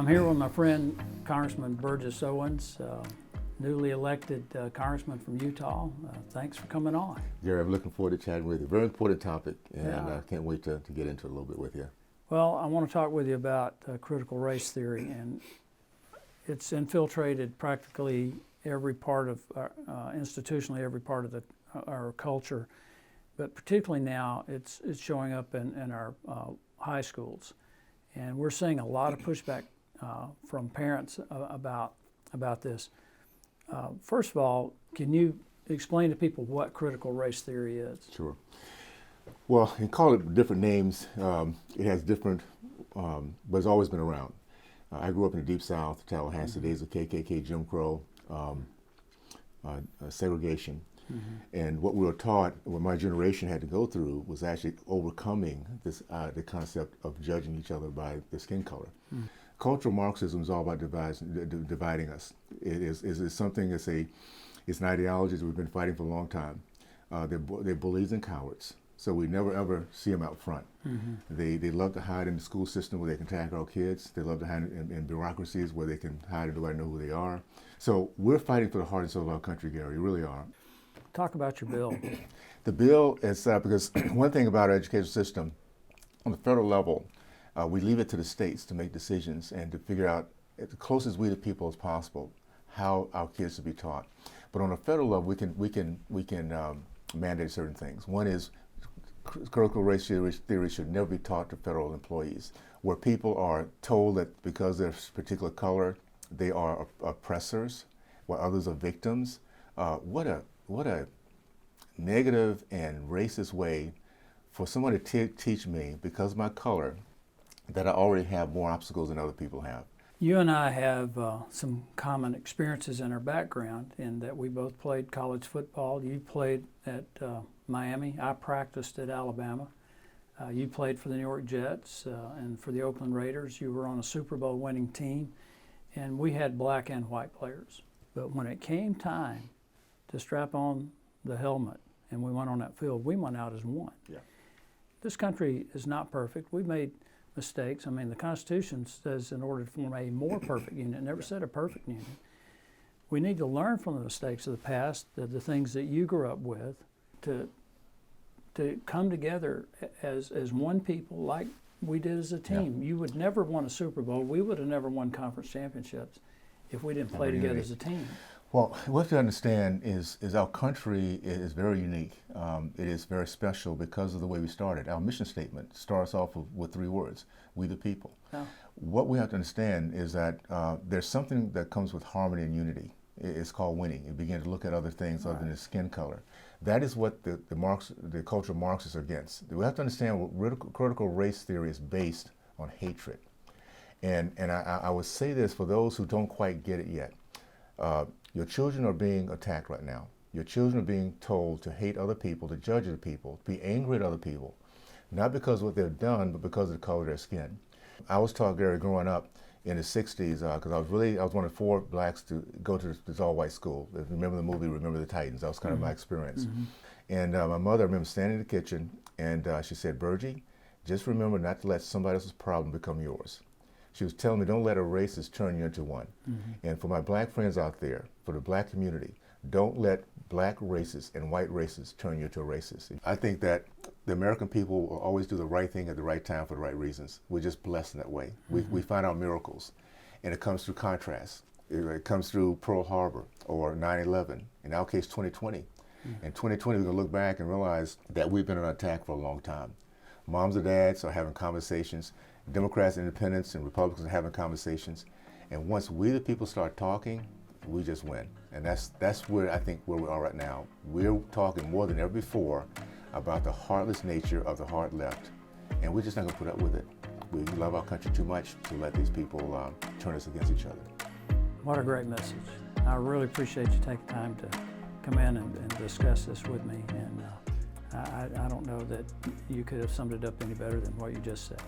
I'm here with my friend Congressman Burgess Owens, newly elected congressman from Utah. Thanks for coming on. Gary, I'm looking forward to chatting with you. Very important topic, and Yeah. I can't wait to get into it a little bit with you. Well, I want to talk with you about critical race theory, and it's infiltrated practically every part of, institutionally every part of our culture, but particularly now it's showing up in our high schools. And we're seeing a lot of pushback from parents about this. First of all, can you explain to people what critical race theory is? Sure. Well, you call it different names. It has different, but it's always been around. I grew up in the Deep South, Tallahassee, days of KKK, Jim Crow, segregation. And what we were taught, what my generation had to go through, was actually overcoming this the concept of judging each other by their skin color. Cultural Marxism is all about dividing us. It is something it's an ideology that we've been fighting for a long time. They're bullies and cowards, so we never ever see them out front. They love to hide in the school system where they can attack our kids. They love to hide in bureaucracies where they can hide and nobody know who they are. So we're fighting for the heart and soul of our country, Gary. We really are. Talk about your bill. The bill is because one thing about our education system, on the federal level, we leave it to the states to make decisions and to figure out, as close as we the people as possible, how our kids should be taught. But on a federal level, we can mandate certain things. One is critical race theory should never be taught to federal employees, where people are told that because they're a particular color, they are oppressors, while others are victims. What a negative and racist way for someone to teach me, because of my color, that I already have more obstacles than other people have. You and I have some common experiences in our background in that we both played college football. You played at Miami. I practiced at Alabama. You played for the New York Jets and for the Oakland Raiders. You were on a Super Bowl winning team, and we had black and white players. But when it came time to strap on the helmet and we went on that field, we went out as one. Yeah. This country is not perfect. We've made mistakes. I mean, the Constitution says in order to form a more perfect union, it never said a perfect union. We need to learn from the mistakes of the past, the things that you grew up with, to come together as one people like we did as a team. Yeah. You would never won a Super Bowl. We would have never won conference championships if we didn't play together as a team. Well, what we have to understand is our country is very unique. It is very special because of the way we started. Our mission statement starts off with 3 words: we the people. Yeah. What we have to understand is that there's something that comes with harmony and unity. It's called winning. You begin to look at other things other than the skin color. That is what the cultural Marxists are against. We have to understand what critical race theory is based on hatred. And I would say this for those who don't quite get it yet. Your children are being attacked right now. Your children are being told to hate other people, to judge other people, to be angry at other people, not because of what they've done, but because of the color of their skin. I was taught, Gary, growing up in the 60s, because I was one of 4 blacks to go to this all-white school. If you remember the movie, Remember the Titans? That was kind of my experience. And my mother, I remember standing in the kitchen, and she said, "Burgie, just remember not to let somebody else's problem become yours." She was telling me, don't let a racist turn you into one. And for my black friends out there, for the black community, don't let black racists and white racists turn you into a racist. I think that the American people will always do the right thing at the right time for the right reasons. We're just blessed in that way. We find out miracles, and it comes through contrast. It comes through Pearl Harbor or 9/11, in our case 2020. In 2020, we're gonna look back and realize that we've been under attack for a long time. Moms and dads are having conversations. Democrats, independents, and Republicans are having conversations, and once we the people start talking, we just win. And that's where I think where we are right now. We're talking more than ever before about the heartless nature of the hard left, and we're just not going to put up with it. We love our country too much to let these people turn us against each other. What a great message! I really appreciate you taking time to come in and discuss this with me, and I don't know that you could have summed it up any better than what you just said.